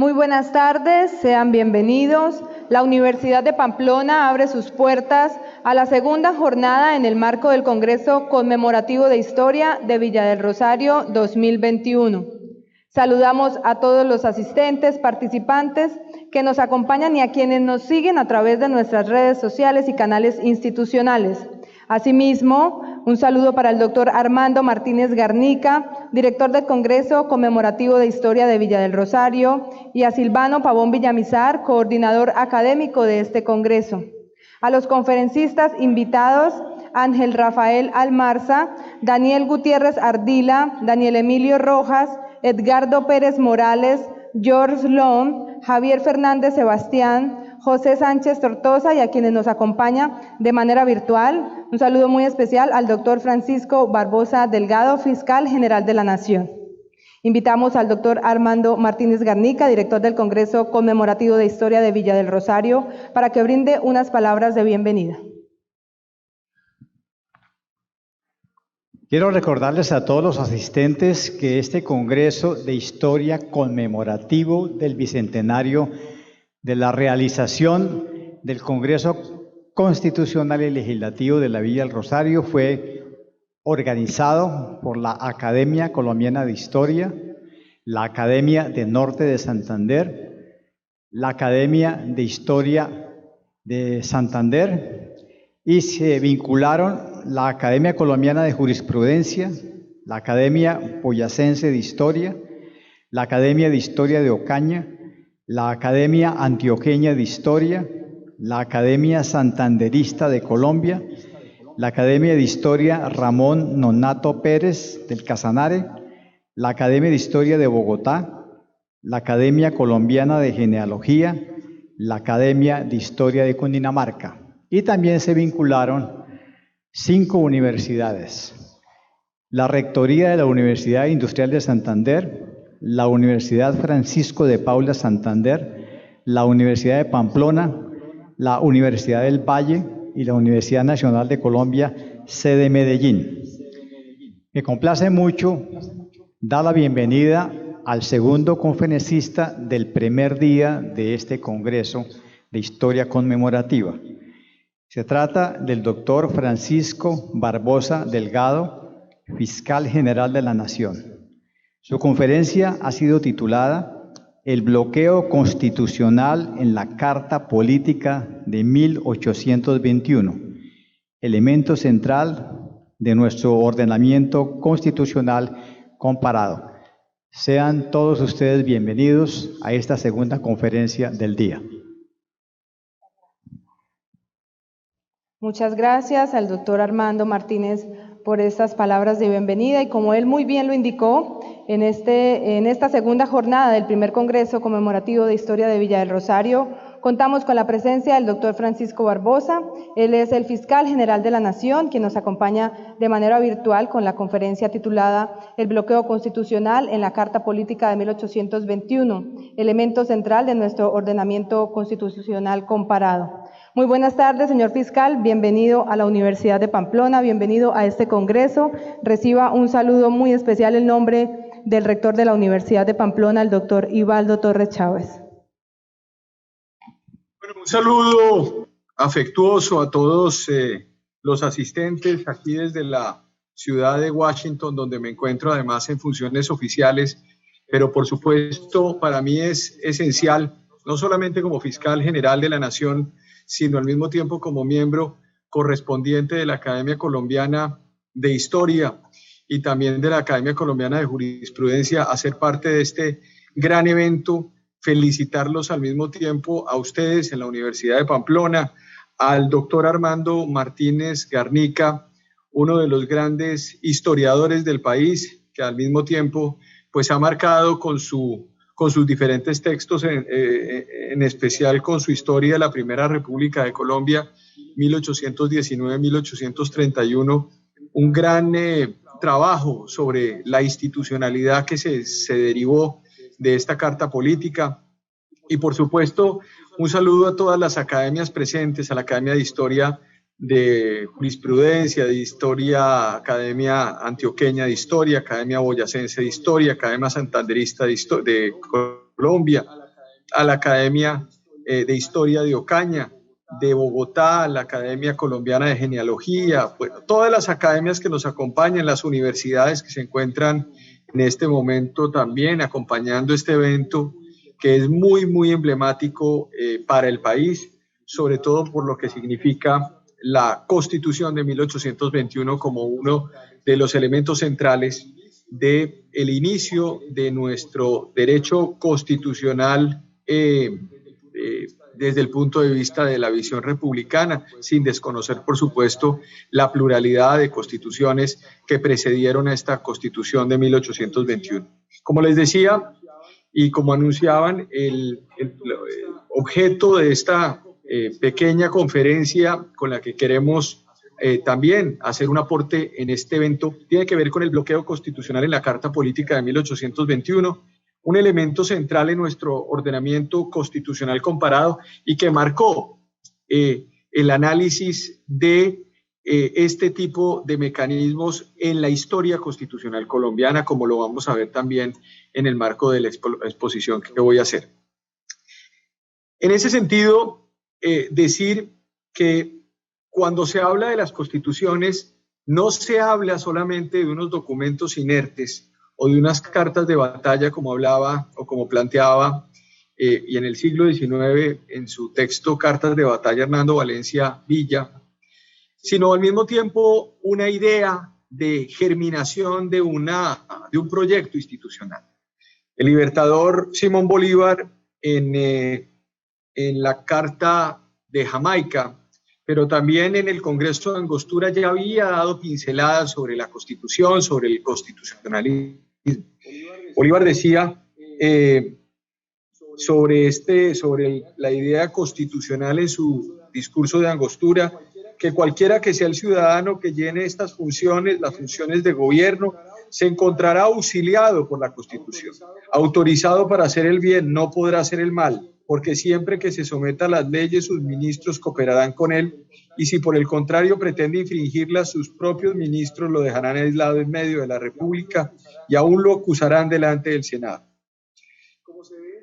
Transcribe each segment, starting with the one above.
Muy buenas tardes, sean bienvenidos. La Universidad de Pamplona abre sus puertas a la segunda jornada en el marco del Congreso Conmemorativo de Historia de Villa del Rosario 2021. Saludamos a todos los asistentes, participantes que nos acompañan y a quienes nos siguen a través de nuestras redes sociales y canales institucionales. Asimismo, un saludo para el doctor Armando Martínez Garnica, director del Congreso Conmemorativo de Historia de Villa del Rosario, y a Silvano Pavón Villamizar, coordinador académico de este Congreso. A los conferencistas invitados, Ángel Rafael Almarza, Daniel Gutiérrez Ardila, Daniel Emilio Rojas, Edgardo Pérez Morales, George Lom, Javier Fernández Sebastián, José Sánchez Tortosa y a quienes nos acompaña de manera virtual. Un saludo muy especial al doctor Francisco Barbosa Delgado, fiscal general de la Nación. Invitamos al doctor Armando Martínez Garnica, director del Congreso Conmemorativo de Historia de Villa del Rosario, para que brinde unas palabras de bienvenida. Quiero recordarles a todos los asistentes que este Congreso de Historia Conmemorativo del Bicentenario de la realización del Congreso Constitucional y Legislativo de la Villa del Rosario fue organizado por la Academia Colombiana de Historia, la Academia de Norte de Santander, la Academia de Historia de Santander, y se vincularon la Academia Colombiana de Jurisprudencia, la Academia Boyacense de Historia, la Academia de Historia de Ocaña, la Academia Antioqueña de Historia, la Academia Santanderista de Colombia, la Academia de Historia Ramón Nonato Pérez del Casanare, la Academia de Historia de Bogotá, la Academia Colombiana de Genealogía, la Academia de Historia de Cundinamarca. Y también se vincularon 5 universidades: la Rectoría de la Universidad Industrial de Santander, la Universidad Francisco de Paula Santander, la Universidad de Pamplona, la Universidad del Valle y la Universidad Nacional de Colombia, sede Medellín. Me complace mucho dar la bienvenida al segundo conferencista del primer día de este Congreso de Historia Conmemorativa. Se trata del doctor Francisco Barbosa Delgado, fiscal general de la Nación. Su conferencia ha sido titulada El bloqueo constitucional en la Carta Política de 1821, elemento central de nuestro ordenamiento constitucional comparado. Sean todos ustedes bienvenidos a esta segunda conferencia del día. Muchas gracias al doctor Armando Martínez por estas palabras de bienvenida, y como él muy bien lo indicó, en esta segunda jornada del primer Congreso Conmemorativo de Historia de Villa del Rosario contamos con la presencia del doctor Francisco Barbosa. Él es el fiscal general de la Nación, quien nos acompaña de manera virtual con la conferencia titulada El bloqueo constitucional en la Carta Política de 1821, elemento central de nuestro ordenamiento constitucional comparado. Muy buenas tardes, señor fiscal, bienvenido a la Universidad de Pamplona, bienvenido a este Congreso. Reciba un saludo muy especial en nombre del rector de la Universidad de Pamplona, el doctor Ibaldo Torres Chávez. Bueno, un saludo afectuoso a todos los asistentes aquí desde la ciudad de Washington, donde me encuentro además en funciones oficiales, pero por supuesto para mí es esencial, no solamente como fiscal general de la Nación, sino al mismo tiempo como miembro correspondiente de la Academia Colombiana de Historia y también de la Academia Colombiana de Jurisprudencia, hacer parte de este gran evento, felicitarlos al mismo tiempo a ustedes en la Universidad de Pamplona, al doctor Armando Martínez Garnica, uno de los grandes historiadores del país, que al mismo tiempo pues ha marcado con sus diferentes textos, en especial con su historia de la Primera República de Colombia, 1819-1831, un gran trabajo sobre la institucionalidad que se derivó de esta Carta Política. Y por supuesto, un saludo a todas las academias presentes, a la Academia de Historia de Jurisprudencia, de Historia, Academia Antioqueña de Historia, Academia Boyacense de Historia, Academia Santanderista de Colombia, a la Academia de Historia de Ocaña, de Bogotá, la Academia Colombiana de Genealogía, bueno, todas las academias que nos acompañan, las universidades que se encuentran en este momento también acompañando este evento, que es muy, muy emblemático para el país, sobre todo por lo que significa la Constitución de 1821 como uno de los elementos centrales del inicio de nuestro derecho constitucional desde el punto de vista de la visión republicana, sin desconocer, por supuesto, la pluralidad de constituciones que precedieron a esta Constitución de 1821. Como les decía, y como anunciaban, el objeto de esta pequeña conferencia con la que queremos también hacer un aporte en este evento tiene que ver con el bloqueo constitucional en la Carta Política de 1821, un elemento central en nuestro ordenamiento constitucional comparado y que marcó el análisis de este tipo de mecanismos en la historia constitucional colombiana, como lo vamos a ver también en el marco de la exposición que voy a hacer. En ese sentido, decir que cuando se habla de las constituciones, no se habla solamente de unos documentos inertes o de unas cartas de batalla, como hablaba o como planteaba, y en el siglo XIX, en su texto Cartas de Batalla, Hernando Valencia Villa, sino al mismo tiempo una idea de germinación de un proyecto institucional. El libertador Simón Bolívar, en la Carta de Jamaica, pero también en el Congreso de Angostura, ya había dado pinceladas sobre la Constitución, sobre el constitucionalismo. Bolívar decía sobre la idea constitucional en su discurso de Angostura, que cualquiera que sea el ciudadano que llene estas funciones, las funciones de gobierno, se encontrará auxiliado por la Constitución, autorizado para hacer el bien, no podrá hacer el mal, porque siempre que se someta a las leyes, sus ministros cooperarán con él, y si por el contrario pretende infringirlas, sus propios ministros lo dejarán aislado en medio de la República y aún lo acusarán delante del Senado.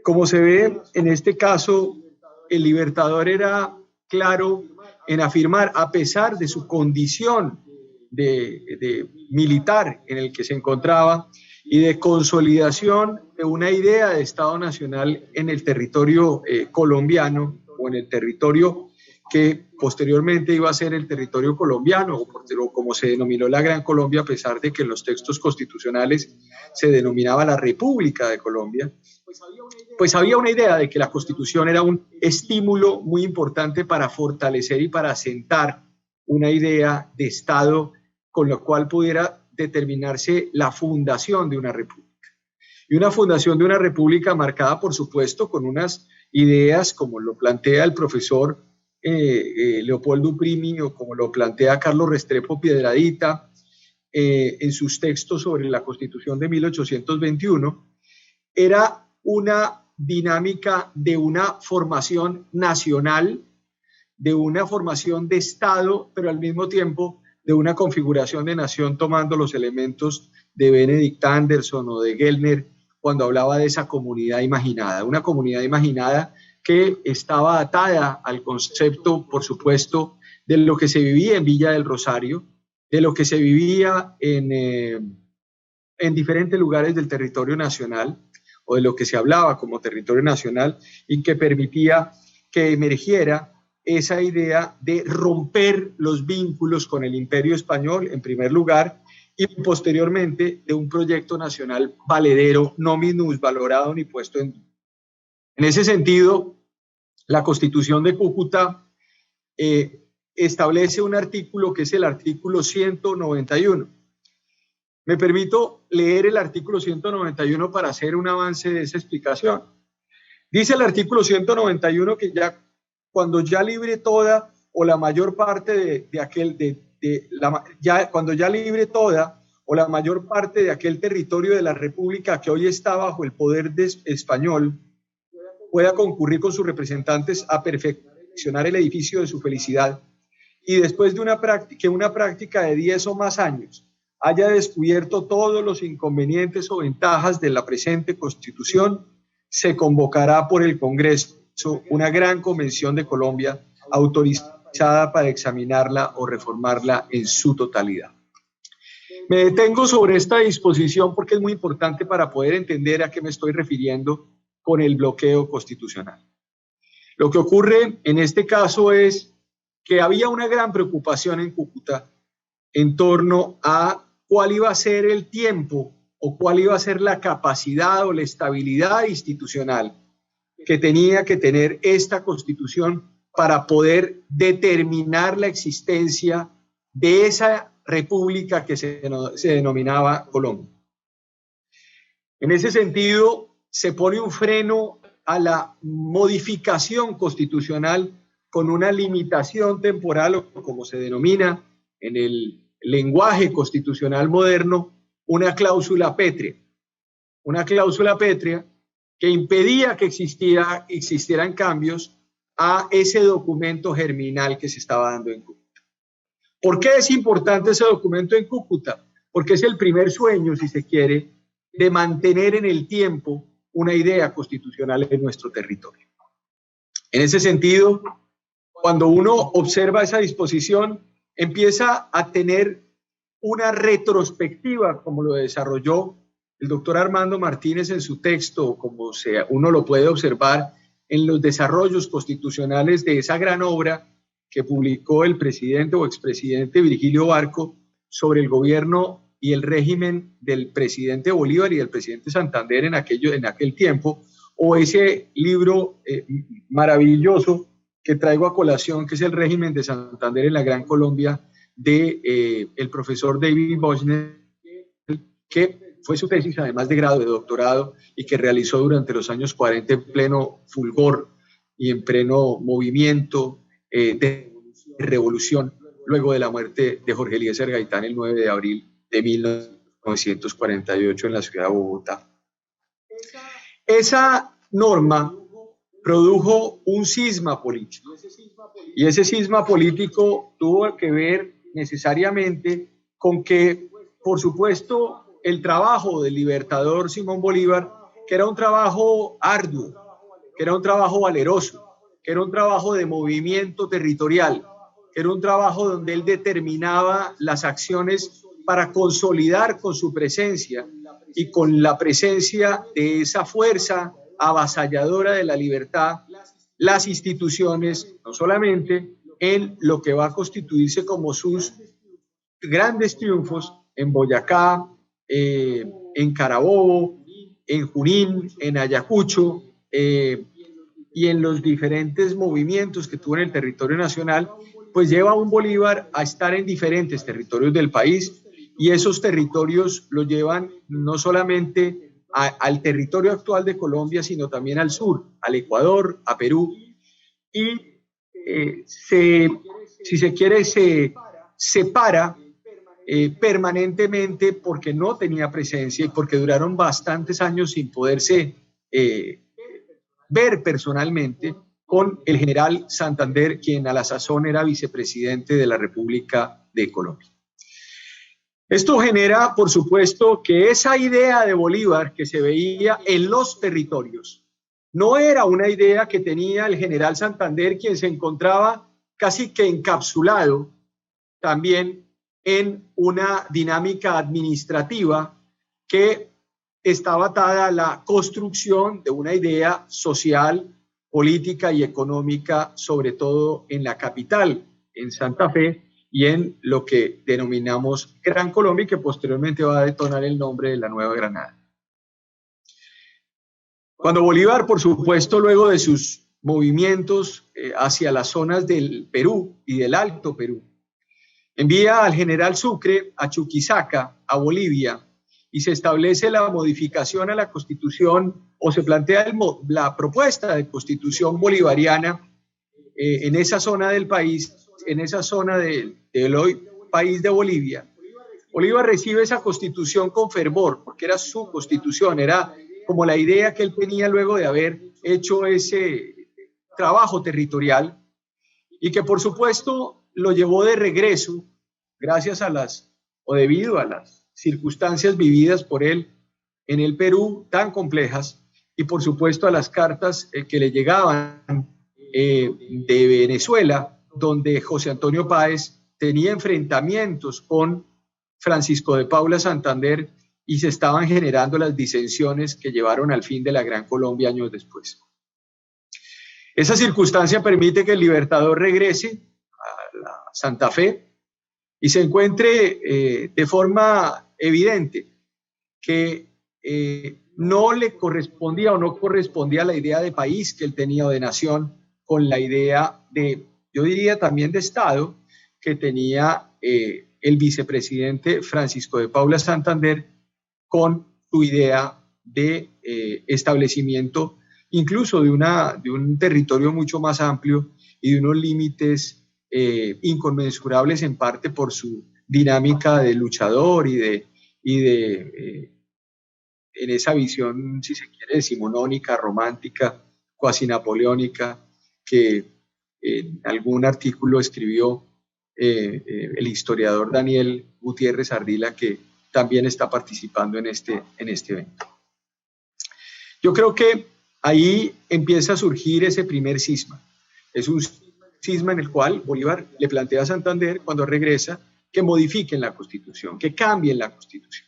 Como se ve, en este caso, el libertador era claro en afirmar, a pesar de su condición de militar en el que se encontraba y de consolidación de una idea de Estado Nacional en el territorio colombiano o en el territorio que posteriormente iba a ser el territorio colombiano o como se denominó la Gran Colombia, a pesar de que en los textos constitucionales se denominaba la República de Colombia, pues había una idea de que la Constitución era un estímulo muy importante para fortalecer y para asentar una idea de Estado con lo cual pudiera determinarse la fundación de una república. Y una fundación de una república marcada, por supuesto, con unas ideas como lo plantea el profesor Leopoldo Primi o como lo plantea Carlos Restrepo Piedradita en sus textos sobre la Constitución de 1821, era una dinámica de una formación nacional, de una formación de Estado, pero al mismo tiempo de una configuración de nación tomando los elementos de Benedict Anderson o de Gellner cuando hablaba de esa comunidad imaginada, una comunidad imaginada que estaba atada al concepto, por supuesto, de lo que se vivía en Villa del Rosario, de lo que se vivía en diferentes lugares del territorio nacional, o de lo que se hablaba como territorio nacional, y que permitía que emergiera esa idea de romper los vínculos con el Imperio Español, en primer lugar, y posteriormente de un proyecto nacional valedero, no minusvalorado ni puesto en duda. En ese sentido, la Constitución de Cúcuta establece un artículo que es el artículo 191. Me permito leer el artículo 191 para hacer un avance de esa explicación. Dice el artículo 191 que cuando ya libre toda o la mayor parte cuando ya libre toda o la mayor parte de aquel territorio de la República que hoy está bajo el poder español, pueda concurrir con sus representantes a perfeccionar el edificio de su felicidad, y después de una práctica de 10 o más años haya descubierto todos los inconvenientes o ventajas de la presente Constitución, se convocará por el Congreso una gran convención de Colombia autorizada para examinarla o reformarla en su totalidad. Me detengo sobre esta disposición porque es muy importante para poder entender a qué me estoy refiriendo con el bloqueo constitucional. Lo que ocurre en este caso es que había una gran preocupación en Cúcuta en torno a cuál iba a ser el tiempo o cuál iba a ser la capacidad o la estabilidad institucional que tenía que tener esta Constitución para poder determinar la existencia de esa república que se denominaba Colombia. En ese sentido, se pone un freno a la modificación constitucional con una limitación temporal, o como se denomina en el lenguaje constitucional moderno, una cláusula pétrea. Una cláusula pétrea que impedía que existieran cambios a ese documento germinal que se estaba dando en Cúcuta. ¿Por qué es importante ese documento en Cúcuta? Porque es el primer sueño, si se quiere, de mantener en el tiempo una idea constitucional en nuestro territorio. En ese sentido, cuando uno observa esa disposición, empieza a tener una retrospectiva, como lo desarrolló el doctor Armando Martínez en su texto, como uno lo puede observar en los desarrollos constitucionales de esa gran obra que publicó el presidente o expresidente Virgilio Barco sobre el gobierno y el régimen del presidente Bolívar y del presidente Santander en aquel tiempo, o ese libro maravilloso que traigo a colación, que es El régimen de Santander en la Gran Colombia, de el profesor David Bochner, que fue su tesis además de grado de doctorado y que realizó durante los años 40 en pleno fulgor y en pleno movimiento de revolución, luego de la muerte de Jorge Eliezer Gaitán el 9 de abril de 1948 en la ciudad de Bogotá. Esa norma produjo un cisma político, y ese cisma político tuvo que ver necesariamente con que, por supuesto, el trabajo del libertador Simón Bolívar, que era un trabajo arduo, que era un trabajo valeroso, que era un trabajo de movimiento territorial, que era un trabajo donde él determinaba las acciones para consolidar con su presencia y con la presencia de esa fuerza avasalladora de la libertad, las instituciones, no solamente en lo que va a constituirse como sus grandes triunfos en Boyacá, en Carabobo, en Junín, en Ayacucho, y en los diferentes movimientos que tuvo en el territorio nacional, pues lleva a un Bolívar a estar en diferentes territorios del país, y esos territorios lo llevan no solamente al territorio actual de Colombia, sino también al sur, al Ecuador, a Perú, y si se quiere, se separa permanentemente porque no tenía presencia y porque duraron bastantes años sin poderse ver personalmente con el general Santander, quien a la sazón era vicepresidente de la República de Colombia. Esto genera, por supuesto, que esa idea de Bolívar que se veía en los territorios no era una idea que tenía el general Santander, quien se encontraba casi que encapsulado también en una dinámica administrativa que estaba atada a la construcción de una idea social, política y económica, sobre todo en la capital, en Santa Fe, y en lo que denominamos Gran Colombia, y que posteriormente va a detonar el nombre de la Nueva Granada. Cuando Bolívar, por supuesto, luego de sus movimientos hacia las zonas del Perú y del Alto Perú, envía al general Sucre a Chuquisaca, a Bolivia, y se establece la modificación a la Constitución, o se plantea la propuesta de Constitución bolivariana en esa zona del país, en esa zona del hoy país de Bolivia. Bolívar recibe esa Constitución con fervor, porque era su Constitución, era como la idea que él tenía luego de haber hecho ese trabajo territorial, y que por supuesto lo llevó de regreso, gracias a debido a las circunstancias vividas por él en el Perú tan complejas, y por supuesto a las cartas que le llegaban de Venezuela, donde José Antonio Páez tenía enfrentamientos con Francisco de Paula Santander y se estaban generando las disensiones que llevaron al fin de la Gran Colombia años después. Esa circunstancia permite que el Libertador regrese a la Santa Fe y se encuentre de forma evidente que no le correspondía o no correspondía a la idea de país que él tenía o de nación con la idea de, yo diría también de Estado, que tenía el vicepresidente Francisco de Paula Santander con su idea de establecimiento incluso de un territorio mucho más amplio y de unos límites inconmensurables en parte por su dinámica de luchador y en esa visión, si se quiere, decimonónica, romántica, cuasi napoleónica, que en algún artículo escribió el historiador Daniel Gutiérrez Ardila, que también está participando en este evento. Yo creo que ahí empieza a surgir ese primer cisma. Es un cisma en el cual Bolívar le plantea a Santander, cuando regresa, que modifiquen la Constitución, que cambien la Constitución.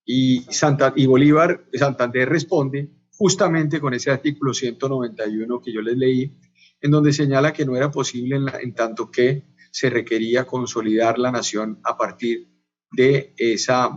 Y Santander responde justamente con ese artículo 191 que yo les leí, en donde señala que no era posible en tanto que se requería consolidar la nación a partir de esa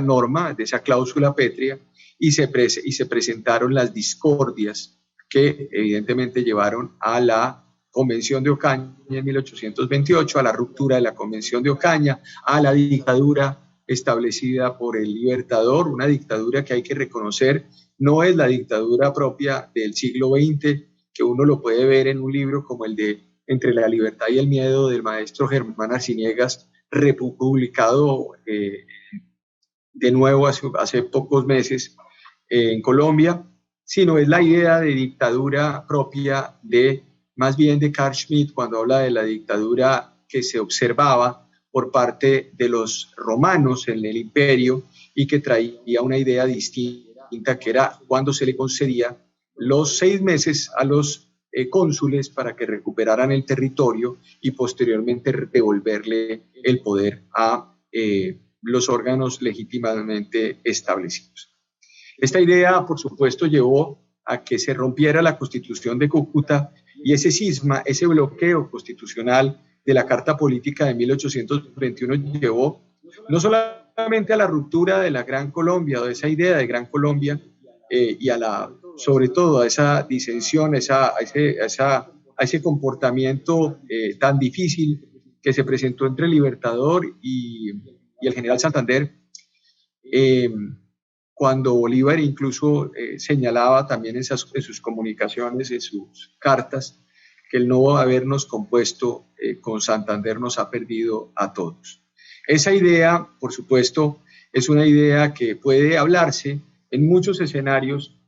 norma, de esa cláusula pétrea, y se presentaron las discordias que evidentemente llevaron a la Convención de Ocaña en 1828, a la ruptura de la Convención de Ocaña, a la dictadura establecida por el Libertador, una dictadura que hay que reconocer no es la dictadura propia del siglo XX, que uno lo puede ver en un libro como el de Entre la libertad y el miedo del maestro Germán Arciniegas, republicado de nuevo hace pocos meses en Colombia, sino es la idea de dictadura propia más bien de Carl Schmitt, cuando habla de la dictadura que se observaba por parte de los romanos en el imperio y que traía una idea distinta, que era cuando se le concedía los 6 meses a los cónsules para que recuperaran el territorio y posteriormente devolverle el poder a los órganos legítimamente establecidos. Esta idea, por supuesto, llevó a que se rompiera la Constitución de Cúcuta y ese cisma, ese bloqueo constitucional de la Carta Política de 1821 llevó no solamente a la ruptura de la Gran Colombia o de esa idea de Gran Colombia y sobre todo a esa disensión, a ese comportamiento tan difícil que se presentó entre el Libertador y el general Santander, cuando Bolívar incluso señalaba también en sus comunicaciones, en sus cartas, que el no habernos compuesto con Santander nos ha perdido a todos. Esa idea, por supuesto, es una idea que puede hablarse en muchos escenarios.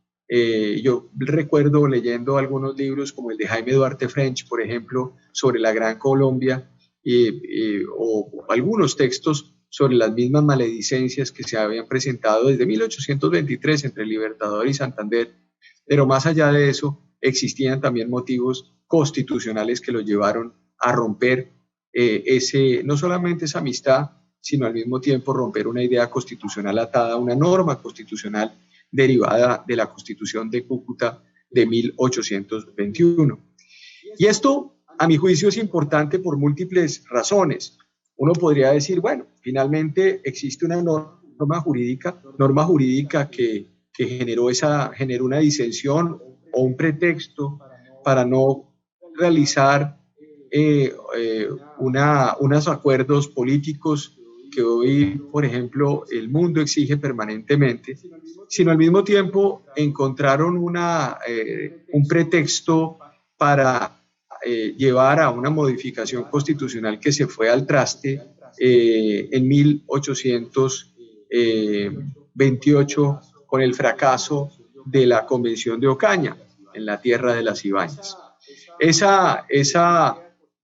Yo recuerdo leyendo algunos libros como el de Jaime Duarte French, por ejemplo, sobre la Gran Colombia, o algunos textos sobre las mismas maledicencias que se habían presentado desde 1823 entre el Libertador y Santander, pero más allá de eso existían también motivos constitucionales que lo llevaron a romper no solamente esa amistad, sino al mismo tiempo romper una idea constitucional atada a una norma constitucional derivada de la Constitución de Cúcuta de 1821. Y esto, a mi juicio, es importante por múltiples razones. Uno podría decir, bueno, finalmente existe una norma jurídica que generó una disensión o un pretexto para no realizar unos acuerdos políticos que hoy, por ejemplo, el mundo exige permanentemente, sino al mismo tiempo encontraron un pretexto para llevar a una modificación constitucional que se fue al traste en 1828 con el fracaso de la Convención de Ocaña en la tierra de las Ibáñez. Esa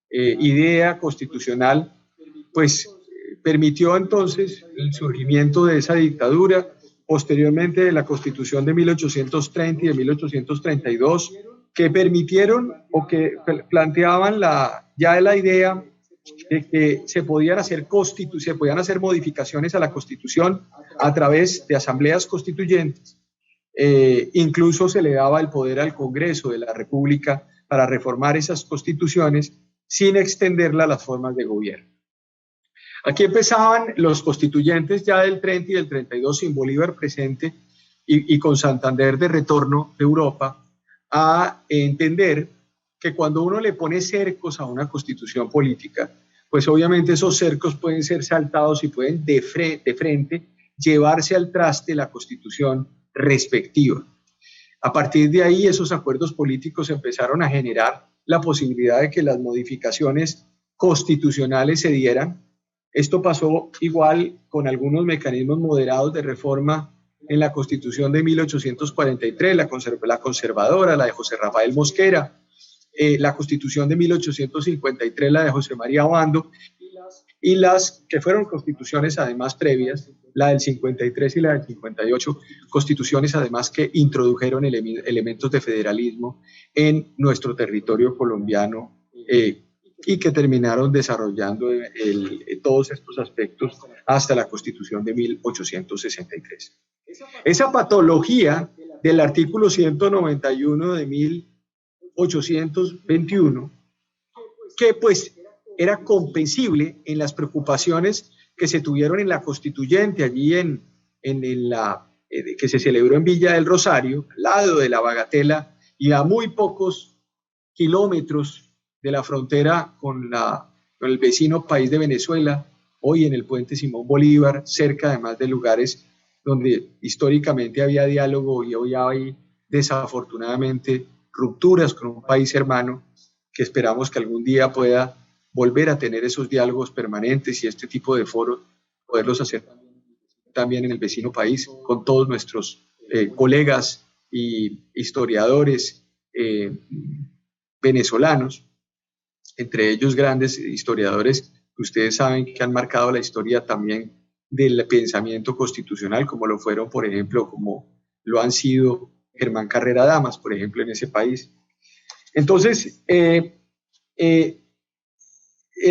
idea constitucional pues permitió entonces el surgimiento de esa dictadura posteriormente de la Constitución de 1830 y de 1832, que permitieron o que planteaban ya la idea de que se podían hacer modificaciones a la Constitución a través de asambleas constituyentes. Incluso se le daba el poder al Congreso de la República para reformar esas constituciones sin extenderla a las formas de gobierno. Aquí empezaban los constituyentes ya del 30 y del 32, sin Bolívar presente y con Santander de retorno de Europa, a entender que cuando uno le pone cercos a una constitución política, pues obviamente esos cercos pueden ser saltados y pueden de frente llevarse al traste la constitución respectiva. A partir de ahí, esos acuerdos políticos empezaron a generar la posibilidad de que las modificaciones constitucionales se dieran. Esto pasó igual con algunos mecanismos moderados de reforma en la Constitución de 1843, la conservadora, la de José Rafael Mosquera, la Constitución de 1853, la de José María Obando, y las que fueron constituciones además previas, la del 53 y la del 58, constituciones además que introdujeron elementos de federalismo en nuestro territorio colombiano y que terminaron desarrollando todos estos aspectos hasta la Constitución de 1863. Esa patología del artículo 191 de 1821, que pues era comprensible en las preocupaciones que se tuvieron en la constituyente, allí que se celebró en Villa del Rosario, al lado de la Bagatela y a muy pocos kilómetros de la frontera con el vecino país de Venezuela, hoy en el puente Simón Bolívar, cerca además de lugares donde históricamente había diálogo y hoy hay desafortunadamente rupturas con un país hermano, que esperamos que algún día pueda volver a tener esos diálogos permanentes y este tipo de foros, poderlos hacer también en el vecino país, con todos nuestros colegas y historiadores venezolanos, entre ellos grandes historiadores que ustedes saben que han marcado la historia también del pensamiento constitucional, como lo fueron, por ejemplo, como lo han sido Germán Carrera Damas, por ejemplo, en ese país. Entonces,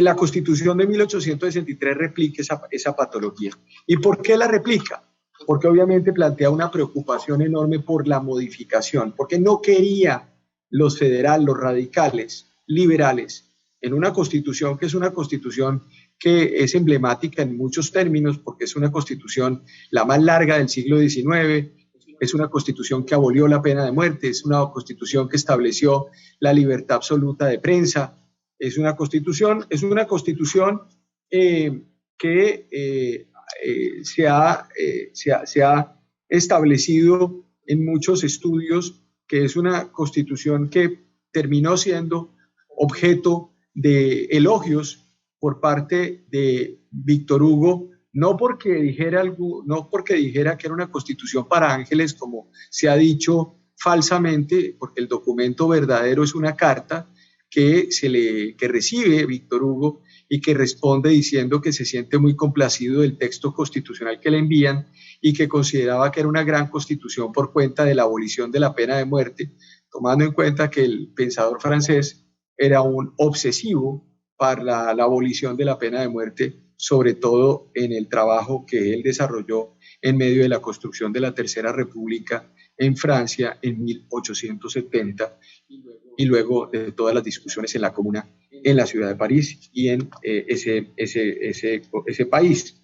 la Constitución de 1863 replica esa patología. ¿Y por qué la replica? Porque obviamente plantea una preocupación enorme por la modificación, porque no quería los radicales, liberales, en una Constitución que es una Constitución que es emblemática en muchos términos, porque es una Constitución la más larga del siglo XIX, es una Constitución que abolió la pena de muerte, es una Constitución que estableció la libertad absoluta de prensa, es una Constitución que se ha establecido en muchos estudios que es una Constitución que terminó siendo objeto de elogios por parte de Víctor Hugo, no porque dijera que era una Constitución para ángeles, como se ha dicho falsamente, porque el documento verdadero es una carta que recibe Víctor Hugo y que responde diciendo que se siente muy complacido del texto constitucional que le envían y que consideraba que era una gran constitución por cuenta de la abolición de la pena de muerte, tomando en cuenta que el pensador francés era un obsesivo para la abolición de la pena de muerte, sobre todo en el trabajo que él desarrolló en medio de la construcción de la Tercera República en Francia en 1870 y luego de todas las discusiones en la Comuna en la ciudad de París y en ese país.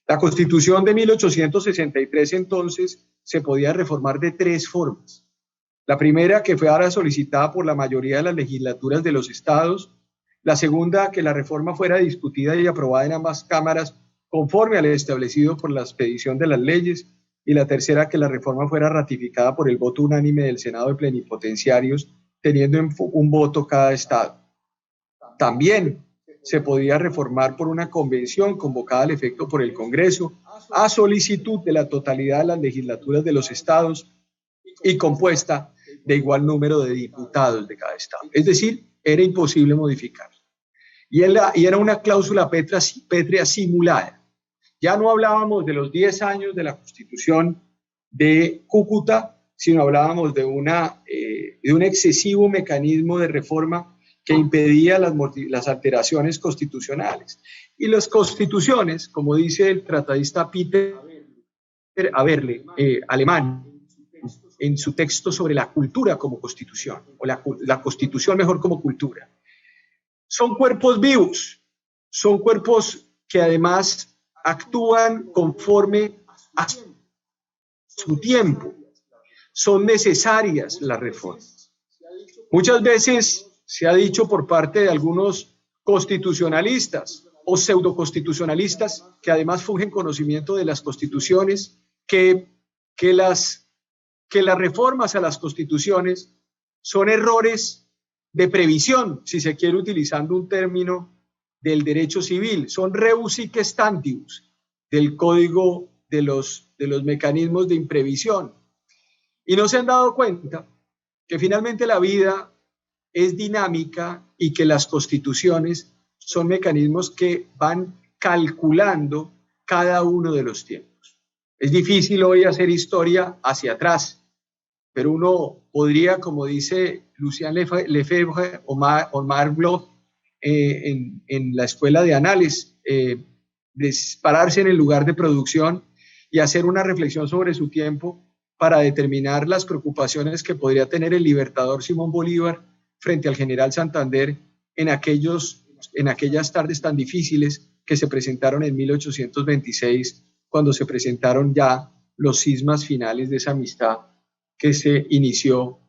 La Constitución de 1863 entonces se podía reformar de tres formas. La primera, que fue ahora solicitada por la mayoría de las legislaturas de los estados. La segunda, que la reforma fuera discutida y aprobada en ambas cámaras conforme al establecido por la expedición de las leyes. Y la tercera, que la reforma fuera ratificada por el voto unánime del Senado de Plenipotenciarios, teniendo un voto cada estado. También se podía reformar por una convención convocada al efecto por el Congreso, a solicitud de la totalidad de las legislaturas de los estados y compuesta de igual número de diputados de cada estado. Es decir, era imposible modificar. Y era una cláusula pétrea simulada. Ya no hablábamos de los 10 años de la Constitución de Cúcuta, sino hablábamos de un excesivo mecanismo de reforma que impedía las alteraciones constitucionales. Y las constituciones, como dice el tratadista Peter Aberle, alemán, en su texto sobre la cultura como constitución, o la constitución mejor como cultura, son cuerpos vivos, son cuerpos que además actúan conforme a su tiempo. Son necesarias las reformas. Muchas veces se ha dicho por parte de algunos constitucionalistas o pseudoconstitucionalistas que además fungen conocimiento de las constituciones, que las reformas a las constituciones son errores de previsión, si se quiere utilizando un término del derecho civil, son rebus sic stantibus del código de los mecanismos de imprevisión. Y no se han dado cuenta que finalmente la vida es dinámica y que las constituciones son mecanismos que van calculando cada uno de los tiempos. Es difícil hoy hacer historia hacia atrás, pero uno podría, como dice Lucien Lefebvre o Marc Bloch en la escuela de Annales, pararse en el lugar de producción y hacer una reflexión sobre su tiempo para determinar las preocupaciones que podría tener el libertador Simón Bolívar frente al general Santander en aquellas tardes tan difíciles que se presentaron en 1826, cuando se presentaron ya los cismas finales de esa amistad que se inició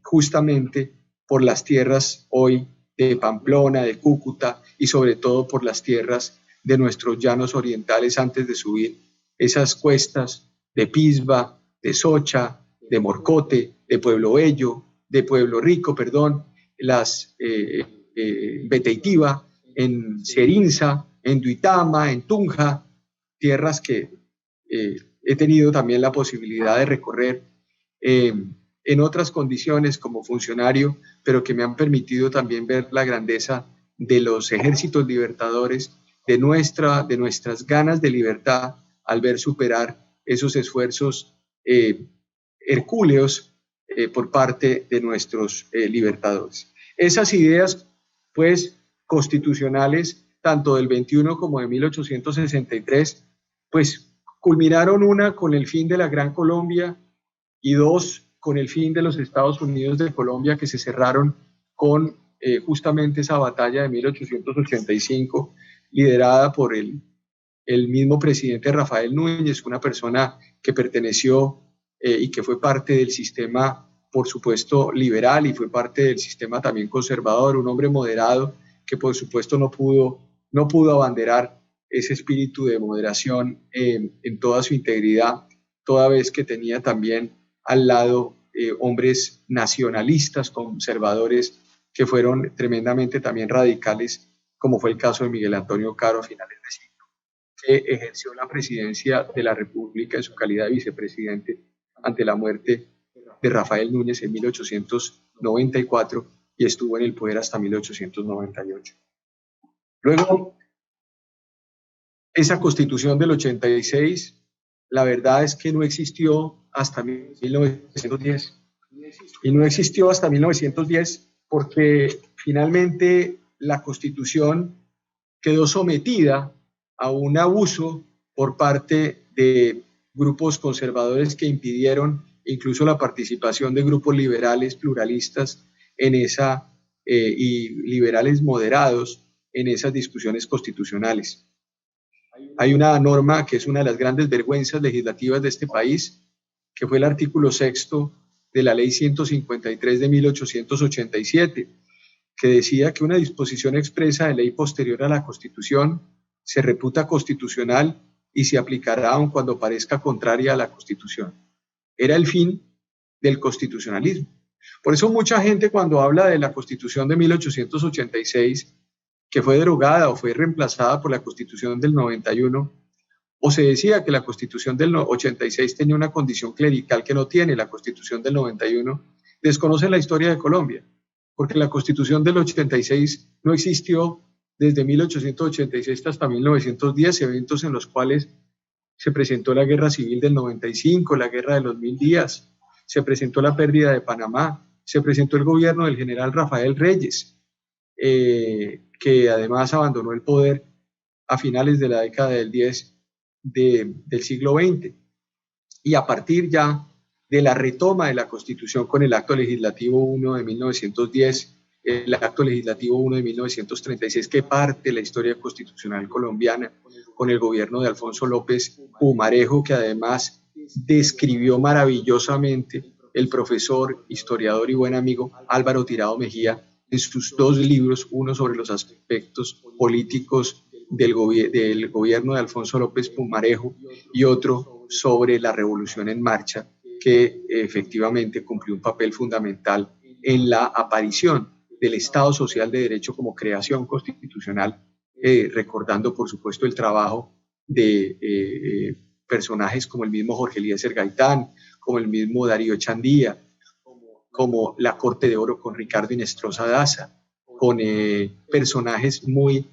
justamente por las tierras hoy de Pamplona, de Cúcuta y sobre todo por las tierras de nuestros llanos orientales antes de subir esas cuestas de Pisba, de Socha, de Morcote, de Pueblo Bello, de Pueblo Rico, las Beteitiva, en Serinza, en Duitama, en Tunja, tierras que he tenido también la posibilidad de recorrer en otras condiciones como funcionario, pero que me han permitido también ver la grandeza de los ejércitos libertadores, de nuestras ganas de libertad al ver superar esos esfuerzos hercúleos por parte de nuestros libertadores. Esas ideas, pues, constitucionales, tanto del 21 como de 1863, pues, culminaron una con el fin de la Gran Colombia y dos con el fin de los Estados Unidos de Colombia, que se cerraron con justamente esa batalla de 1885, liderada por el mismo presidente Rafael Núñez, una persona que perteneció y que fue parte del sistema, por supuesto, liberal, y fue parte del sistema también conservador, un hombre moderado que por supuesto no pudo abanderar ese espíritu de moderación en toda su integridad, toda vez que tenía también al lado hombres nacionalistas, conservadores, que fueron tremendamente también radicales, como fue el caso de Miguel Antonio Caro a finales de siglo, que ejerció la presidencia de la República en su calidad de vicepresidente ante la muerte de Rafael Núñez en 1894 y estuvo en el poder hasta 1898. Luego, esa Constitución del 86, la verdad es que no existió hasta 1910. Y no existió hasta 1910 porque finalmente la Constitución quedó sometida a un abuso por parte de grupos conservadores que impidieron incluso la participación de grupos liberales pluralistas en y liberales moderados en esas discusiones constitucionales. Hay una norma que es una de las grandes vergüenzas legislativas de este país, que fue el artículo 6º de la Ley 153 de 1887, que decía que una disposición expresa de ley posterior a la Constitución se reputa constitucional y se aplicará aun cuando parezca contraria a la Constitución. Era el fin del constitucionalismo. Por eso mucha gente, cuando habla de la Constitución de 1886, que fue derogada o fue reemplazada por la Constitución del 91, o se decía que la Constitución del 86 tenía una condición clerical que no tiene la Constitución del 91, desconocen la historia de Colombia, porque la Constitución del 86 no existió desde 1886 hasta 1910, eventos en los cuales se presentó la Guerra Civil del 95, la Guerra de los 1000 días, se presentó la pérdida de Panamá, se presentó el gobierno del general Rafael Reyes, que además abandonó el poder a finales de la década del 10 del siglo XX. Y a partir ya de la retoma de la Constitución con el Acto Legislativo 1 de 1910, el Acto Legislativo 1 de 1936, que parte la historia constitucional colombiana, con el gobierno de Alfonso López Pumarejo, que además describió maravillosamente el profesor, historiador y buen amigo Álvaro Tirado Mejía en sus dos libros, uno sobre los aspectos políticos del gobierno de Alfonso López Pumarejo y otro sobre la Revolución en Marcha, que efectivamente cumplió un papel fundamental en la aparición del Estado Social de Derecho como creación constitucional, recordando por supuesto el trabajo de personajes como el mismo Jorge Eliezer Gaitán, como el mismo Darío Chandía, como la Corte de Oro con Ricardo Inestrosa Daza, con personajes muy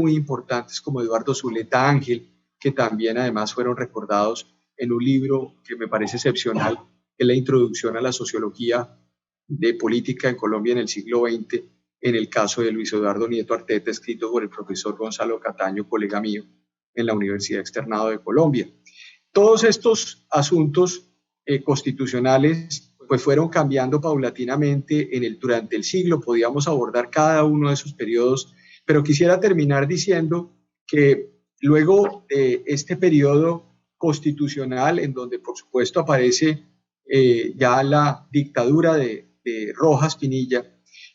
importantes como Eduardo Zuleta Ángel, que también además fueron recordados en un libro que me parece excepcional, que es la introducción a la sociología de política en Colombia en el siglo XX, en el caso de Luis Eduardo Nieto Arteta, escrito por el profesor Gonzalo Cataño, colega mío, en la Universidad Externado de Colombia. Todos estos asuntos constitucionales pues fueron cambiando paulatinamente durante el siglo, podíamos abordar cada uno de esos periodos, pero quisiera terminar diciendo que luego de este periodo constitucional, en donde por supuesto aparece ya la dictadura de Rojas Pinilla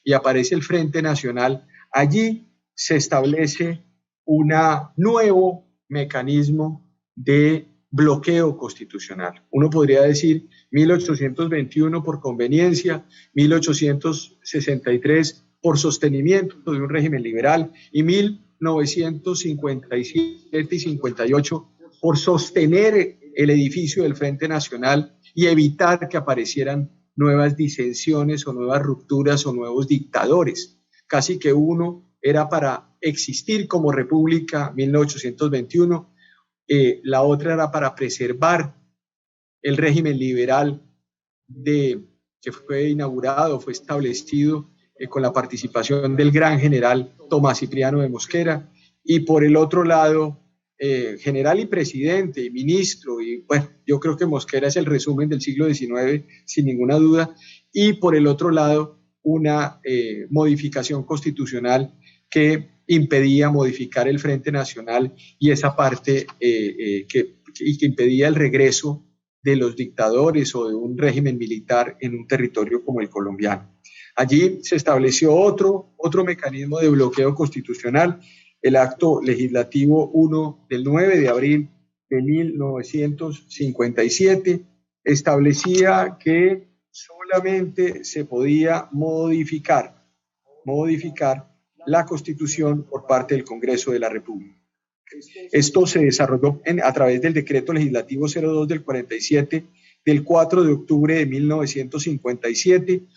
y aparece el Frente Nacional, allí se establece un nuevo mecanismo de bloqueo constitucional. Uno podría decir 1821 por conveniencia, 1863 por sostenimiento de un régimen liberal y 1957 y 58 por sostener el edificio del Frente Nacional y evitar que aparecieran nuevas disensiones o nuevas rupturas o nuevos dictadores. Casi que uno era para existir como república, 1821, la otra era para preservar el régimen liberal que fue inaugurado, fue establecido con la participación del gran general Tomás Cipriano de Mosquera, y por el otro lado, general y presidente y ministro, y bueno, yo creo que Mosquera es el resumen del siglo XIX, sin ninguna duda, y por el otro lado, una modificación constitucional que impedía modificar el Frente Nacional y esa parte que impedía el regreso de los dictadores o de un régimen militar en un territorio como el colombiano. Allí se estableció otro mecanismo de bloqueo constitucional, el Acto Legislativo 1 del 9 de abril de 1957, establecía que solamente se podía modificar la Constitución por parte del Congreso de la República. Esto se desarrolló a través del Decreto Legislativo 02 del 47, del 4 de octubre de 1957,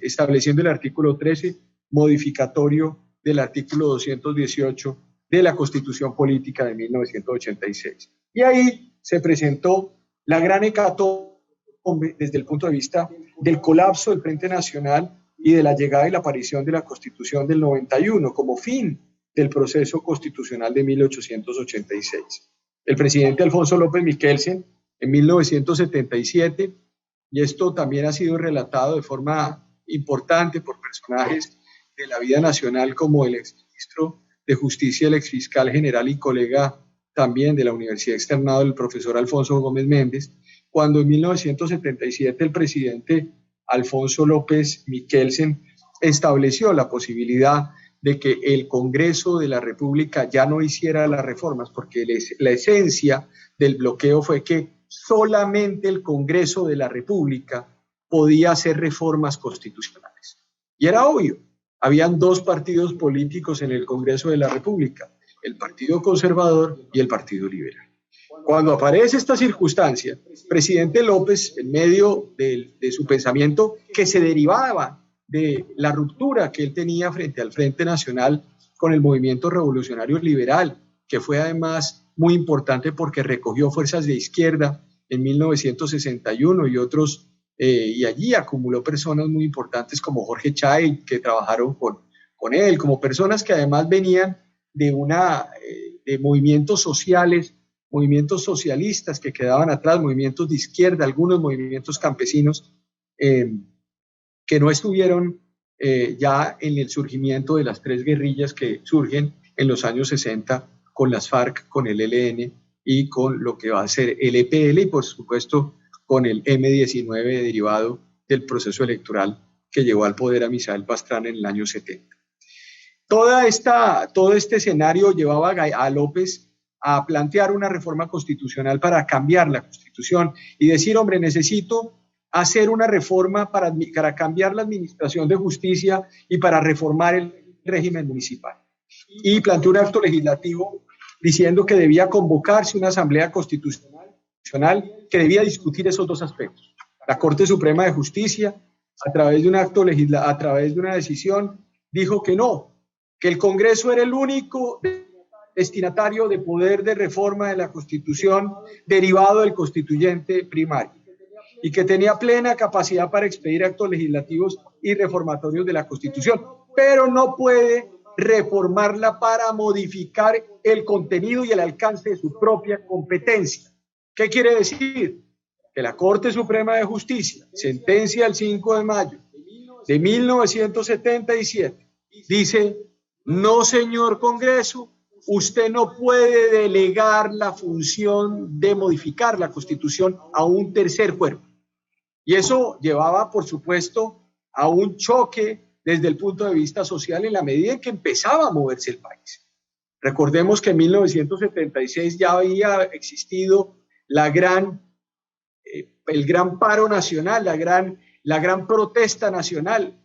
estableciendo el artículo 13, modificatorio del artículo 218 de la Constitución Política de 1986. Y ahí se presentó la gran hecatombe desde el punto de vista del colapso del Frente Nacional y de la llegada y la aparición de la Constitución del 91 como fin del proceso constitucional de 1886. El presidente Alfonso López Michelsen, en 1977, y esto también ha sido relatado de forma importante por personajes de la vida nacional como el exministro de Justicia, el exfiscal general y colega también de la Universidad Externado, el profesor Alfonso Gómez Méndez, cuando en 1977 el presidente Alfonso López Michelsen estableció la posibilidad de que el Congreso de la República ya no hiciera las reformas, porque la esencia del bloqueo fue que solamente el Congreso de la República podía hacer reformas constitucionales. Y era obvio, habían dos partidos políticos en el Congreso de la República, el Partido Conservador y el Partido Liberal. Cuando aparece esta circunstancia, el presidente López, en medio de su pensamiento que se derivaba de la ruptura que él tenía frente al Frente Nacional con el movimiento revolucionario liberal, que fue además muy importante porque recogió fuerzas de izquierda en 1961 y otros, y allí acumuló personas muy importantes como Jorge Chay, que trabajaron con él, como personas que además venían de movimientos sociales, movimientos socialistas que quedaban atrás, movimientos de izquierda, algunos movimientos campesinos, que no estuvieron ya en el surgimiento de las tres guerrillas que surgen en los años 60 con las FARC, con el ELN y con lo que va a ser el EPL y por supuesto con el M-19 derivado del proceso electoral que llevó al poder a Misael Pastrana en el año 70. Todo este escenario llevaba a López a plantear una reforma constitucional para cambiar la Constitución y decir, hombre, necesito hacer una reforma para cambiar la administración de justicia y para reformar el régimen municipal. Y planteó un acto legislativo diciendo que debía convocarse una asamblea constitucional que debía discutir esos dos aspectos. La Corte Suprema de Justicia, a través de un acto a través de una decisión, dijo que no, que el Congreso era el único destinatario de poder de reforma de la Constitución derivado del constituyente primario y que tenía plena capacidad para expedir actos legislativos y reformatorios de la Constitución, pero no puede reformarla para modificar el contenido y el alcance de su propia competencia. ¿Qué quiere decir? Que la Corte Suprema de Justicia, sentencia del 5 de mayo de 1977, dice: no, señor Congreso, usted no puede delegar la función de modificar la Constitución a un tercer cuerpo. Y eso llevaba, por supuesto, a un choque desde el punto de vista social en la medida en que empezaba a moverse el país. Recordemos que en 1976 ya había existido el gran paro nacional, la gran protesta nacional.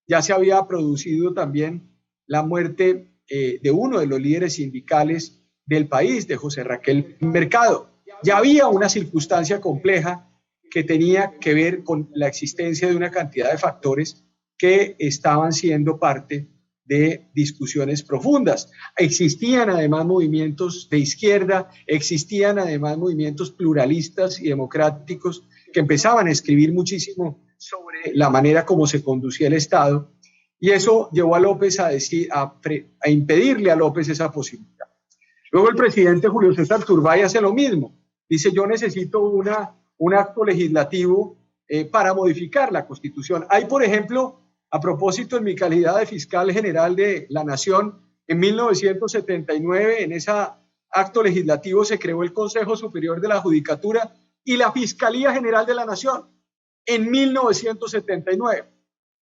Ya se había producido también la muerte de uno de los líderes sindicales del país, de José Raquel Mercado. Ya había una circunstancia compleja que tenía que ver con la existencia de una cantidad de factores que estaban siendo parte de discusiones profundas. Existían además movimientos de izquierda, existían además movimientos pluralistas y democráticos que empezaban a escribir muchísimo sobre la manera como se conducía el Estado, y eso llevó a López a impedirle a López esa posibilidad. Luego el presidente Julio César Turbay hace lo mismo. Dice: yo necesito un acto legislativo para modificar la Constitución. Hay, por ejemplo, a propósito, en mi calidad de fiscal general de la Nación, en 1979, en ese acto legislativo se creó el Consejo Superior de la Judicatura y la Fiscalía General de la Nación, en 1979.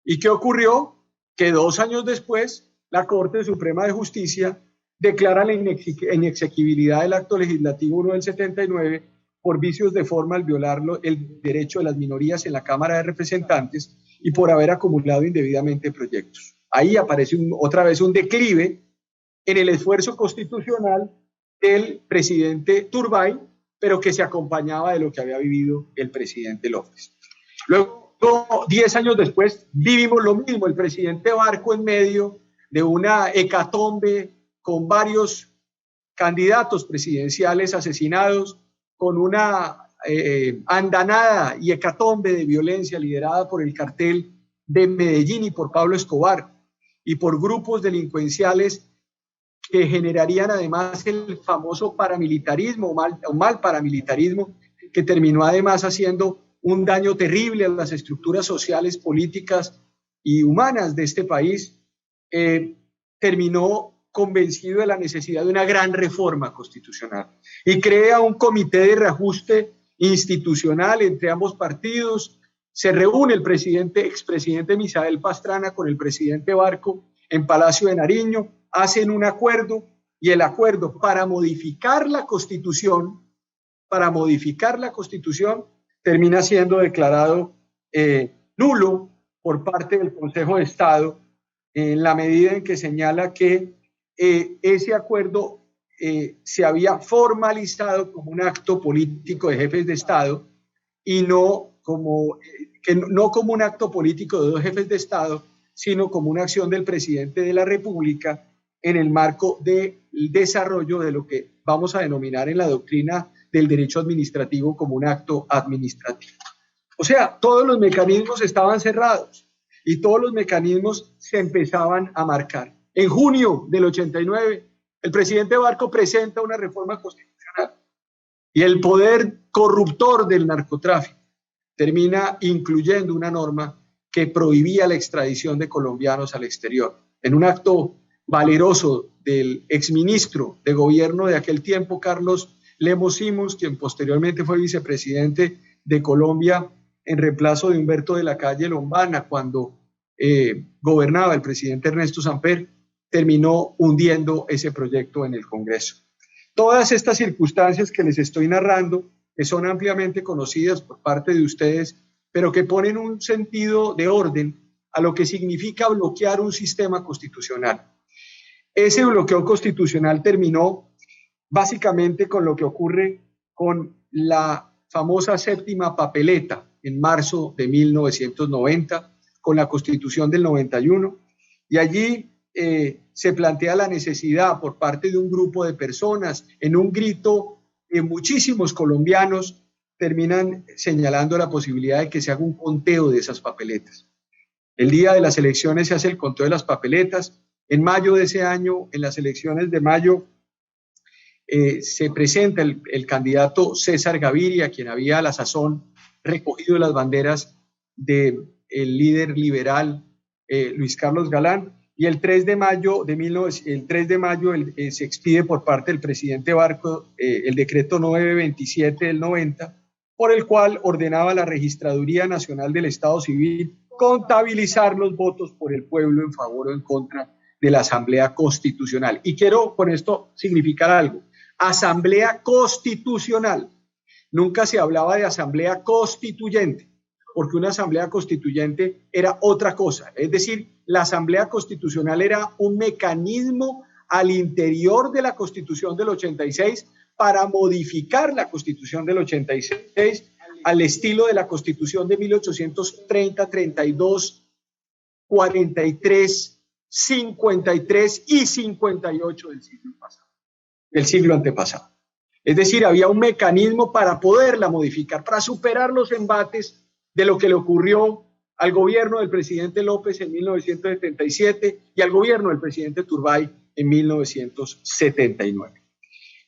¿Y qué ocurrió? Que 2 años después, la Corte Suprema de Justicia declara la inexequibilidad del acto legislativo 1 del 79 por vicios de forma al violar el derecho de las minorías en la Cámara de Representantes y por haber acumulado indebidamente proyectos. Ahí aparece otra vez un declive en el esfuerzo constitucional del presidente Turbay, pero que se acompañaba de lo que había vivido el presidente López. Luego, 10 años después, vivimos lo mismo, el presidente Barco en medio de una hecatombe con varios candidatos presidenciales asesinados, con una andanada y hecatombe de violencia liderada por el cartel de Medellín y por Pablo Escobar y por grupos delincuenciales que generarían además el famoso paramilitarismo o mal paramilitarismo, que terminó además haciendo un daño terrible a las estructuras sociales, políticas y humanas de este país. Terminó convencido de la necesidad de una gran reforma constitucional y crea un comité de reajuste institucional entre ambos partidos. Se reúne el expresidente Misael Pastrana con el presidente Barco en Palacio de Nariño, hacen un acuerdo y el acuerdo para modificar la Constitución termina siendo declarado nulo por parte del Consejo de Estado, en la medida en que señala que ese acuerdo se había formalizado como un acto político de jefes de Estado y no como que no como un acto político de dos jefes de Estado, sino como una acción del presidente de la República en el marco del desarrollo de lo que vamos a denominar en la doctrina del derecho administrativo como un acto administrativo. O sea, todos los mecanismos estaban cerrados y todos los mecanismos se empezaban a marcar. En junio del 89, el presidente Barco presenta una reforma constitucional y el poder corruptor del narcotráfico termina incluyendo una norma que prohibía la extradición de colombianos al exterior. En un acto valeroso del exministro de gobierno de aquel tiempo, Carlos Lemos Simons, quien posteriormente fue vicepresidente de Colombia en reemplazo de Humberto de la Calle Lombana cuando gobernaba el presidente Ernesto Samper, terminó hundiendo ese proyecto en el Congreso. Todas estas circunstancias que les estoy narrando, que son ampliamente conocidas por parte de ustedes, pero que ponen un sentido de orden a lo que significa bloquear un sistema constitucional. Ese bloqueo constitucional terminó básicamente con lo que ocurre con la famosa séptima papeleta en marzo de 1990, con la Constitución del 91, y allí se plantea la necesidad por parte de un grupo de personas, en un grito, muchísimos colombianos terminan señalando la posibilidad de que se haga un conteo de esas papeletas. El día de las elecciones se hace el conteo de las papeletas. En mayo de ese año, en las elecciones de mayo, se presenta el candidato César Gaviria, quien había a la sazón recogido las banderas del líder liberal Luis Carlos Galán, y el 3 de mayo, se expide por parte del presidente Barco el decreto 927 del 90, por el cual ordenaba a la Registraduría Nacional del Estado Civil contabilizar los votos por el pueblo en favor o en contra de la Asamblea Constitucional. Y quiero con esto significar algo. Asamblea Constitucional. Nunca se hablaba de Asamblea Constituyente, porque una Asamblea Constituyente era otra cosa. Es decir, la Asamblea Constitucional era un mecanismo al interior de la Constitución del 86 para modificar la Constitución del 86 al estilo de la Constitución de 1830, 32, 43, 53 y 58 del siglo pasado, del siglo antepasado. Es decir, había un mecanismo para poderla modificar, para superar los embates de lo que le ocurrió al gobierno del presidente López en 1977 y al gobierno del presidente Turbay en 1979.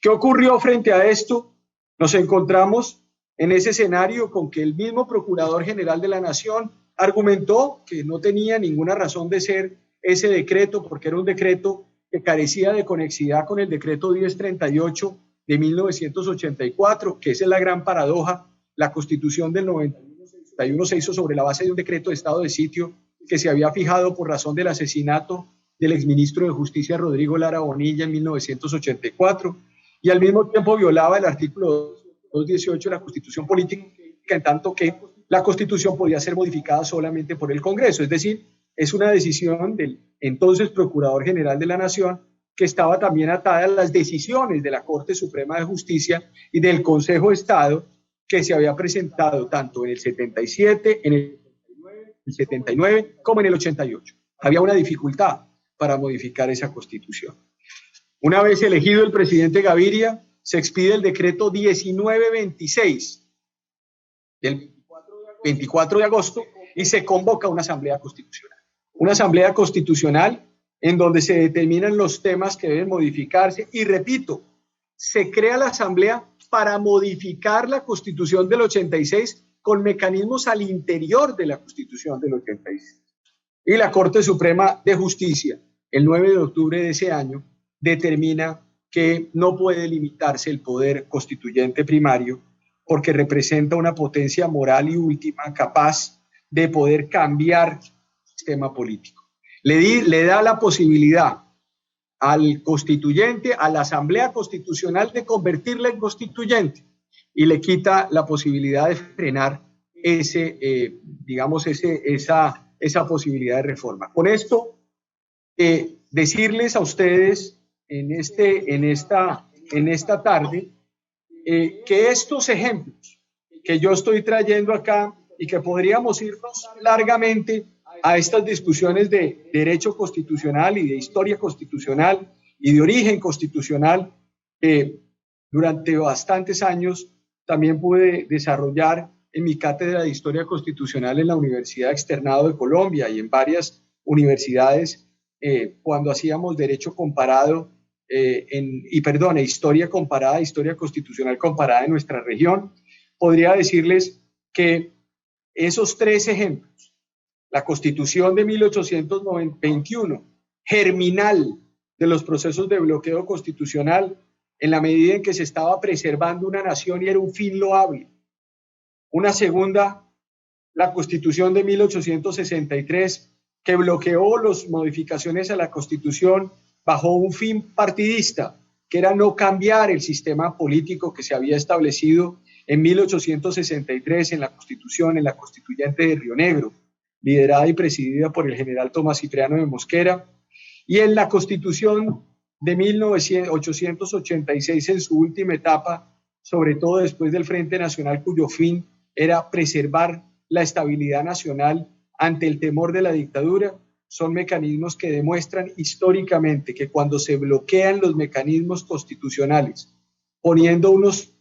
¿Qué ocurrió frente a esto? Nos encontramos en ese escenario con que el mismo Procurador General de la Nación argumentó que no tenía ninguna razón de ser ese decreto, porque era un decreto que carecía de conexidad con el decreto 1038 de 1984, que esa es la gran paradoja. La Constitución del 91 se hizo sobre la base de un decreto de estado de sitio que se había fijado por razón del asesinato del exministro de Justicia Rodrigo Lara Bonilla en 1984, y al mismo tiempo violaba el artículo 218 de la Constitución Política, en tanto que la Constitución podía ser modificada solamente por el Congreso. Es decir, es una decisión del entonces Procurador General de la Nación, que estaba también atada a las decisiones de la Corte Suprema de Justicia y del Consejo de Estado, que se había presentado tanto en el 77, en el 79, como en el 88. Había una dificultad para modificar esa Constitución. Una vez elegido el presidente Gaviria, se expide el decreto 1926 del 24 de agosto y se convoca una asamblea constitucional. Una asamblea constitucional en donde se determinan los temas que deben modificarse y, repito, se crea la asamblea para modificar la Constitución del 86 con mecanismos al interior de la Constitución del 86. Y la Corte Suprema de Justicia, el 9 de octubre de ese año, determina que no puede limitarse el poder constituyente primario porque representa una potencia moral y última capaz de poder cambiar el sistema político. Le da la posibilidad al constituyente, a la Asamblea Constitucional, de convertirla en constituyente y le quita la posibilidad de frenar esa posibilidad de reforma. Con esto, decirles a ustedes en esta tarde que estos ejemplos que yo estoy trayendo acá y que podríamos irnos largamente a estas discusiones de derecho constitucional y de historia constitucional y de origen constitucional que durante bastantes años también pude desarrollar en mi cátedra de Historia Constitucional en la Universidad Externado de Colombia y en varias universidades cuando hacíamos derecho comparado historia comparada, historia constitucional comparada en nuestra región. Podría decirles que esos tres ejemplos, la Constitución de 1821, germinal de los procesos de bloqueo constitucional, en la medida en que se estaba preservando una nación y era un fin loable. Una segunda, la Constitución de 1863, que bloqueó las modificaciones a la Constitución bajo un fin partidista, que era no cambiar el sistema político que se había establecido en 1863 en la Constitución, en la Constituyente de Río Negro, liderada y presidida por el general Tomás Cipriano de Mosquera, y en la Constitución de 1886 en su última etapa, sobre todo después del Frente Nacional, cuyo fin era preservar la estabilidad nacional ante el temor de la dictadura. Son mecanismos que demuestran históricamente que cuando se bloquean los mecanismos constitucionales, poniendo unas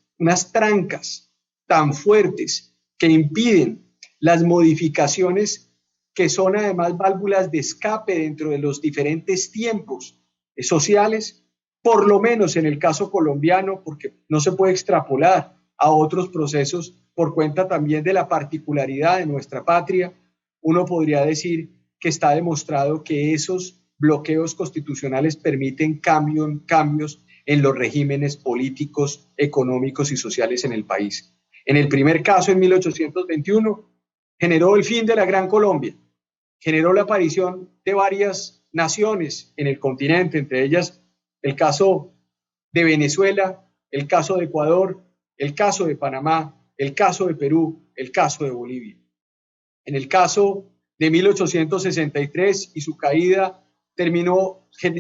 trancas tan fuertes que impiden las modificaciones que son además válvulas de escape dentro de los diferentes tiempos sociales, por lo menos en el caso colombiano, porque no se puede extrapolar a otros procesos por cuenta también de la particularidad de nuestra patria, uno podría decir que está demostrado que esos bloqueos constitucionales permiten cambios en los regímenes políticos, económicos y sociales en el país. En el primer caso, en 1821, generó el fin de la Gran Colombia, generó la aparición de varias naciones en el continente, entre ellas el caso de Venezuela, el caso de Ecuador, el caso de Panamá, el caso de Perú, el caso de Bolivia. En el caso de 1863 y su caída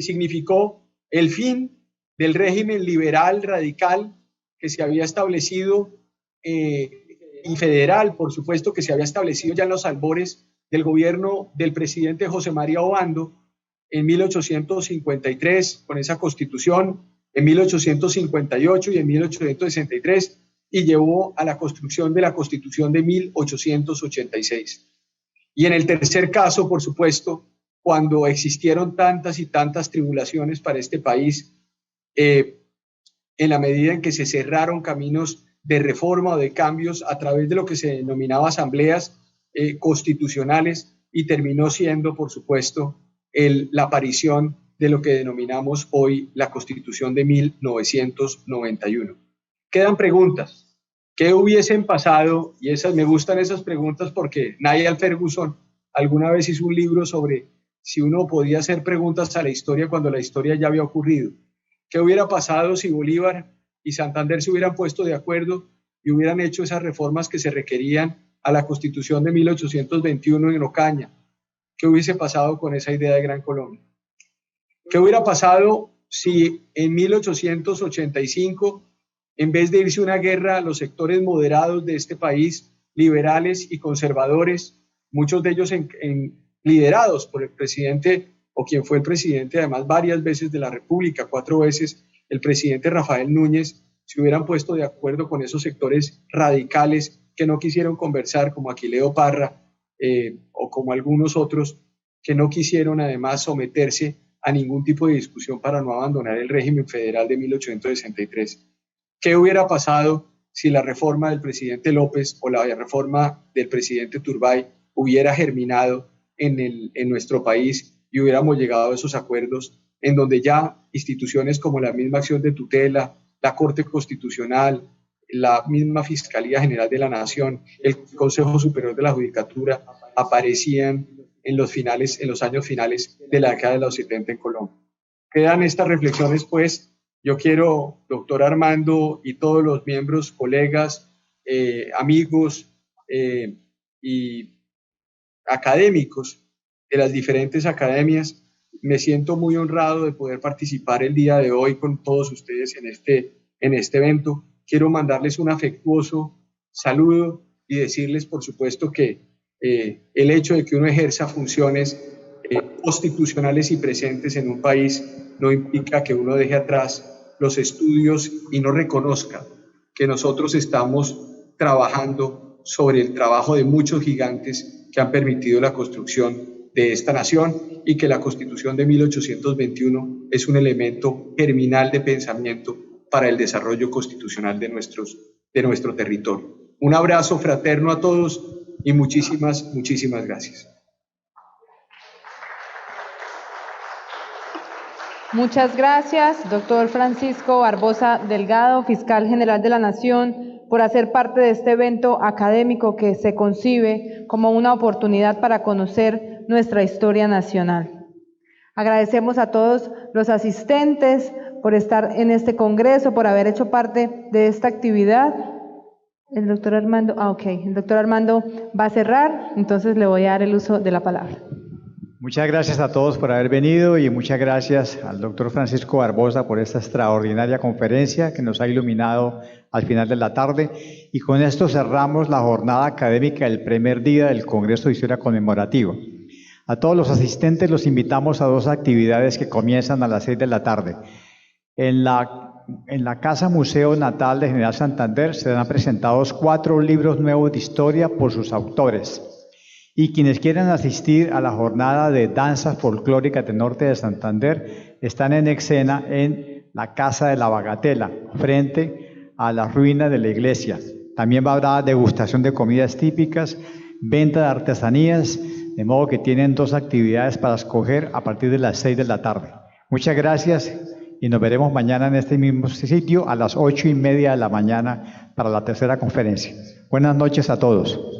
significó el fin del régimen liberal radical que se había establecido y federal, por supuesto, que se había establecido ya en los albores del gobierno del presidente José María Obando en 1853 con esa constitución, en 1858 y en 1863, y llevó a la construcción de la Constitución de 1886. Y en el tercer caso, por supuesto, cuando existieron tantas y tantas tribulaciones para este país, en la medida en que se cerraron caminos de reforma o de cambios a través de lo que se denominaba asambleas constitucionales, y terminó siendo, por supuesto, la aparición de lo que denominamos hoy la Constitución de 1991. Quedan preguntas. ¿Qué hubiesen pasado? Y me gustan esas preguntas porque Niall Ferguson alguna vez hizo un libro sobre si uno podía hacer preguntas a la historia cuando la historia ya había ocurrido. ¿Qué hubiera pasado si Bolívar y Santander se hubieran puesto de acuerdo y hubieran hecho esas reformas que se requerían a la Constitución de 1821 en Ocaña? ¿Qué hubiese pasado con esa idea de Gran Colombia? ¿Qué hubiera pasado si en 1885, en vez de irse a una guerra, los sectores moderados de este país, liberales y conservadores, muchos de ellos liderados por el presidente, o quien fue el presidente además varias veces de la República, 4 veces, el presidente Rafael Núñez, se hubieran puesto de acuerdo con esos sectores radicales que no quisieron conversar, como Aquileo Parra, o como algunos otros que no quisieron además someterse a ningún tipo de discusión para no abandonar el régimen federal de 1863. ¿Qué hubiera pasado si la reforma del presidente López o la reforma del presidente Turbay hubiera germinado en nuestro país y hubiéramos llegado a esos acuerdos en donde ya instituciones como la misma acción de tutela, la Corte Constitucional, la misma Fiscalía General de la Nación, el Consejo Superior de la Judicatura aparecían en los años finales de la década de los 70 en Colombia? Quedan estas reflexiones, pues. Yo quiero, doctor Armando y todos los miembros, colegas, amigos y académicos de las diferentes academias, me siento muy honrado de poder participar el día de hoy con todos ustedes en este evento. Quiero mandarles un afectuoso saludo y decirles, por supuesto, que el hecho de que uno ejerza funciones constitucionales y presentes en un país no implica que uno deje atrás los estudios y no reconozca que nosotros estamos trabajando sobre el trabajo de muchos gigantes que han permitido la construcción de esta nación y que la Constitución de 1821 es un elemento germinal de pensamiento para el desarrollo constitucional de nuestro territorio. Un abrazo fraterno a todos y muchísimas gracias. Muchas gracias, doctor Francisco Barbosa Delgado, fiscal general de la Nación, por hacer parte de este evento académico que se concibe como una oportunidad para conocer nuestra historia nacional. Agradecemos a todos los asistentes por estar en este congreso, por haber hecho parte de esta actividad. El doctor Armando, el doctor Armando va a cerrar, entonces le voy a dar el uso de la palabra. Muchas gracias a todos por haber venido y muchas gracias al doctor Francisco Barbosa por esta extraordinaria conferencia que nos ha iluminado al final de la tarde. Y con esto cerramos la jornada académica del primer día del Congreso de Historia Conmemorativo. A todos los asistentes los invitamos a dos actividades que comienzan a las 6 de la tarde. En la Casa Museo Natal de General Santander serán presentados 4 libros nuevos de historia por sus autores. Y quienes quieran asistir a la jornada de danzas folclóricas del norte de Santander están en escena en la Casa de la Bagatela, frente a las ruinas de la iglesia. También habrá degustación de comidas típicas, venta de artesanías, de modo que tienen 2 actividades para escoger a partir de las 6 de la tarde. Muchas gracias y nos veremos mañana en este mismo sitio a las 8:30 de la mañana para la tercera conferencia. Buenas noches a todos.